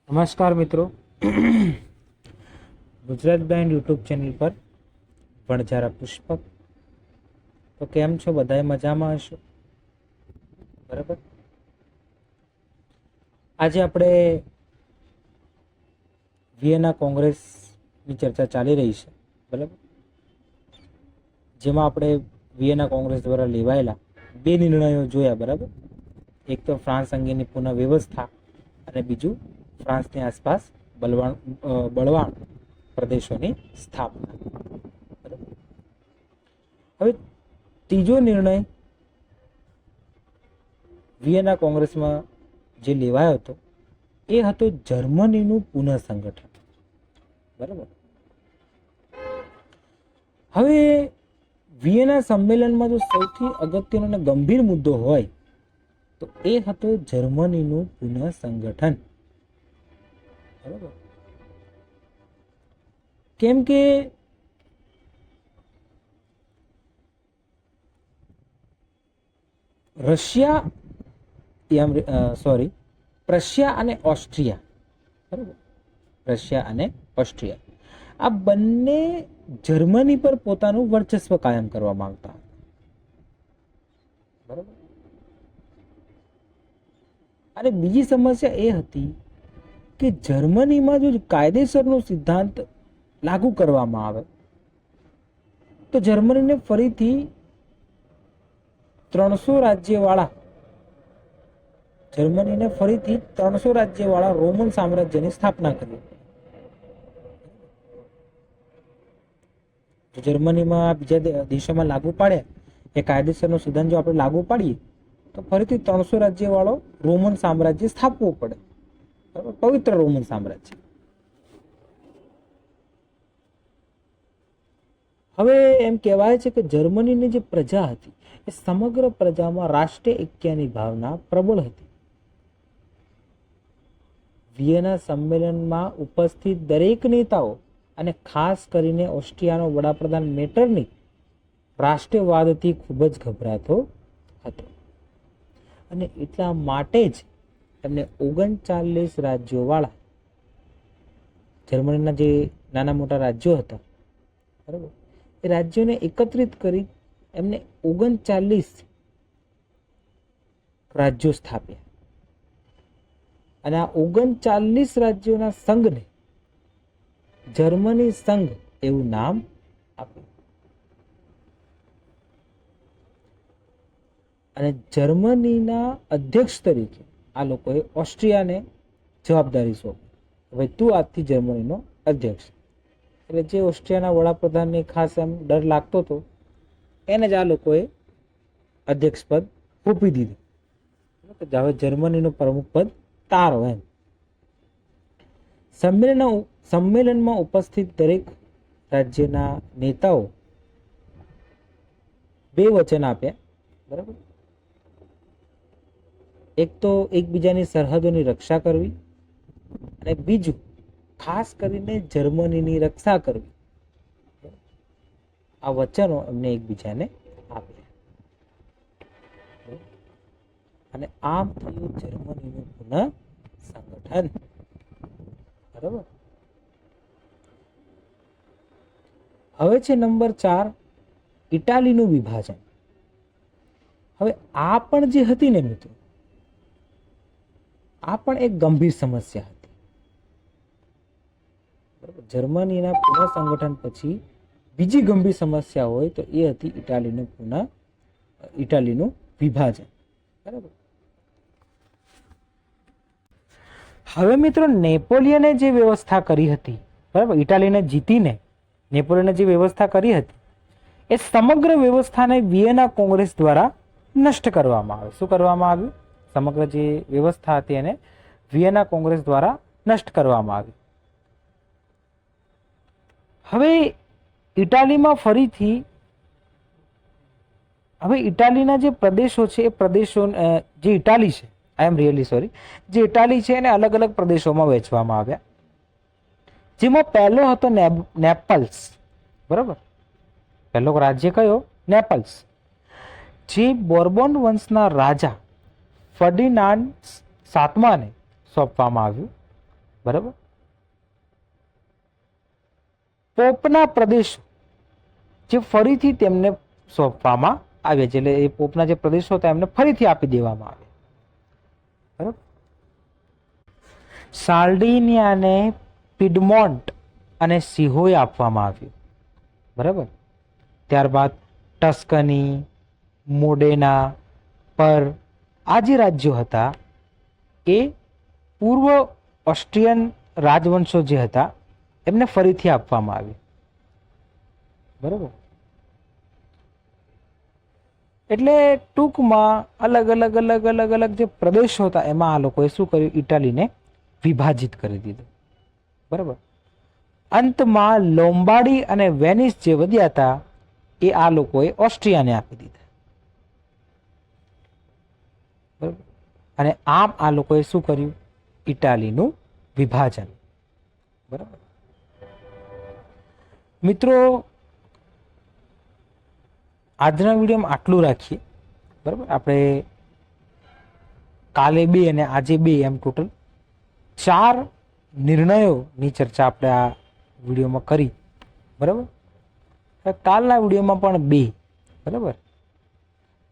નમસ્કાર મિત્રો, Gujarat band YouTube channel પર વણઝારા પુષ્પક. તો કેમ છો? બધાએ મજામાં હશો? બરાબર. આજે આપણે વિયેના કોંગ્રેસની ચર્ચા ચાલી રહી છે, બરાબર, જેમાં આપણે વિયેના કોંગ્રેસ દ્વારા લેવાયેલા બે નિર્ણયો જોયા, બરાબર. એક તો ફ્રાન્સ અંગેની પુનઃ વ્યવસ્થા અને બીજું ફ્રાન્સની આસપાસ બળવાન પ્રદેશોની સ્થાપના. હવે ત્રીજો નિર્ણય વિયેના કોંગ્રેસમાં જે લેવાયો હતો એ હતો જર્મનીનું પુનઃસંગઠન. બરાબર. હવે વિયેના સંમેલનમાં જો સૌથી અગત્યનો અને ગંભીર મુદ્દો હોય તો એ હતો જર્મનીનું પુનઃસંગઠન. બરાબર. કેમ કે પ્રશિયા અને ઓસ્ટ્રિયા, બરાબર, રશિયા અને ઓસ્ટ્રિયા આ બંને જર્મની પર પોતાનું વર્ચસ્વ કાયમ કરવા માંગતા હતા. બરાબર. અને બીજી સમસ્યા એ હતી કે જર્મનીમાં જો કાયદેસરનો સિદ્ધાંત લાગુ કરવામાં આવે તો જર્મનીને ફરીથી 300 રાજ્યવાળા રોમન સામ્રાજ્યની સ્થાપના કરી. જર્મનીમાં બીજા દેશોમાં લાગુ પાડે એ કાયદેસરનો સિદ્ધાંત જો આપણે લાગુ પાડીએ તો ફરીથી 300 રાજ્યવાળો રોમન સામ્રાજ્ય સ્થાપવું પડે. બરાબર. પવિત્ર રોમન સામ્રાજ્ય. હવે એમ કહેવાય છે કે જર્મનીની જે પ્રજા હતી એ સમગ્ર પ્રજામાં રાષ્ટ્રીય ઐક્યની ભાવના પ્રબળ હતી. વિયેના સંમેલનમાં ઉપસ્થિત દરેક નેતાઓ અને ખાસ કરીને ઓસ્ટ્રિયાનો વડાપ્રધાન મેટરનિચ રાષ્ટ્રવાદથી ખૂબ જ ગભરાતો હતો અને એટલા માટે જ એમને 39 રાજ્યોવાળા જર્મનીના જે નાના મોટા રાજ્યો હતા, બરાબર, એ રાજ્યોને એકત્રિત કરી એમને 39 રાજ્યો સ્થાપ્યા અને આ 39 રાજ્યોના સંઘને જર્મની સંઘ એવું નામ આપ્યું. અને જર્મનીના અધ્યક્ષ તરીકે આ લોકોએ ઓસ્ટ્રિયાને જવાબદારી સોંપી. હવે તું આજથી જર્મનીનો અધ્યક્ષ. એટલે જે ઓસ્ટ્રિયાના વડાપ્રધાનને ખાસ એમ ડર લાગતો હતો એને જ આ લોકોએ અધ્યક્ષ પદ સોંપી દીધું. હવે જર્મનીનું પ્રમુખ પદ તારો એમ. સંમેલનમાં ઉપસ્થિત દરેક રાજ્યના નેતાઓ બે વચન આપ્યા. બરાબર. એક તો એકબીજાની સરહદોની રક્ષા કરવી અને બીજું ખાસ કરીને જર્મનીની રક્ષા કરવી. આ વચનો એમને એકબીજાને આપ્યા અને આમ થયું જર્મનીનું પુનઃ સંગઠન. બરાબર. હવે છે નંબર 4, ઇટાલીનું વિભાજન. હવે આ પણ જે હતી ને મિત્રો, આ પણ એક ગંભીર સમસ્યા હતી. બરાબર. જર્મનીના પુનઃ સંગઠન પછી બીજી ગંભીર સમસ્યા હોય તો એ હતી ઇટાલીનું વિભાજન. બરાબર. હવે મિત્રો નેપોલિયને જે વ્યવસ્થા કરી હતી, બરાબર, ઇટાલીને જીતીને નેપોલિયને જે વ્યવસ્થા કરી હતી એ સમગ્ર વ્યવસ્થાને વિયેના કોંગ્રેસ દ્વારા નષ્ટ કરવામાં આવે. શું કરવામાં આવ્યું? સમગ્ર જે વ્યવસ્થા હતી એને વિયેના કોંગ્રેસ દ્વારા નષ્ટ કરવામાં આવી. હવે ઇટાલીના જે પ્રદેશો છે એ પ્રદેશો જે ઇટાલી છે, જે ઇટાલી છે એને અલગ અલગ પ્રદેશોમાં વહેંચવામાં આવ્યા. જેમાં પહેલો હતો નેપલ્સ. બરાબર. પહેલો રાજ્ય કયો? નેપલ્સ, જે બોર્બોન વંશના રાજા ફર્ડિનાન્ડ 7માને સોંપવામાં આવ્યું. બરાબર. પોપના પ્રદેશો જે ફરીથી તેમને સોંપવામાં આવ્યા છે, એટલે એ પોપના જે પ્રદેશો હતા એમને ફરીથી આપી દેવામાં આવે. બરાબર. સાલ્ડિનિયાને પિડમોન્ટ અને સિહોય આપવામાં આવ્યું. બરાબર. ત્યારબાદ ટસ્કની, મોડેના પર આ જે રાજ્યો હતા એ પૂર્વ ઓસ્ટ્રિયન રાજવંશો જે હતા એમને ફરીથી આપવામાં આવ્યું. બરાબર. એટલે ટૂંકમાં અલગ અલગ અલગ અલગ અલગ જે પ્રદેશો હતા એમાં આ લોકોએ શું કર્યું, ઇટાલીને વિભાજિત કરી દીધું. બરાબર. અંતમાં લોમ્બાર્ડી અને વેનિસ જે વધ્યા હતા એ આ લોકોએ ઓસ્ટ્રિયાને આપી દીધા. બરાબર. અને આમ આ લોકોએ શું કર્યું, ઇટાલીનું વિભાજન. બરાબર. મિત્રો, આજના વિડીયોમાં આટલું રાખીએ. બરાબર. આપણે કાલે 2 અને આજે 2 એમ ટોટલ 4 નિર્ણયોની ચર્ચા આપણે આ વિડીયોમાં કરી. બરાબર. કાલના વિડીયોમાં પણ 2. બરાબર.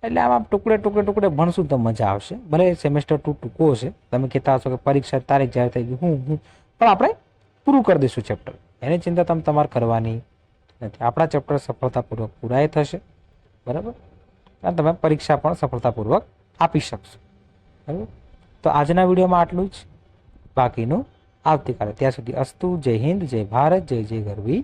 એટલે આમાં ટુકડે ભણશું તો મજા આવશે. ભલે સેમેસ્ટર 2 ટૂંકો હશે, તમે કહેતા હશો કે પરીક્ષા તારીખ જ્યારે થઈ ગઈ હું પણ આપણે પૂરું કરી દઈશું ચેપ્ટર. એની ચિંતા તમારે કરવાની નથી. આપણા ચેપ્ટર સફળતાપૂર્વક પૂરા થશે. બરાબર. અને તમે પરીક્ષા પણ સફળતાપૂર્વક આપી શકશો. બરાબર. તો આજના વિડીયોમાં આટલું જ, બાકીનું આવતીકાલે. ત્યાં સુધી અસ્તુ. જય હિન્દ, જય ભારત, જય જય ગરવી.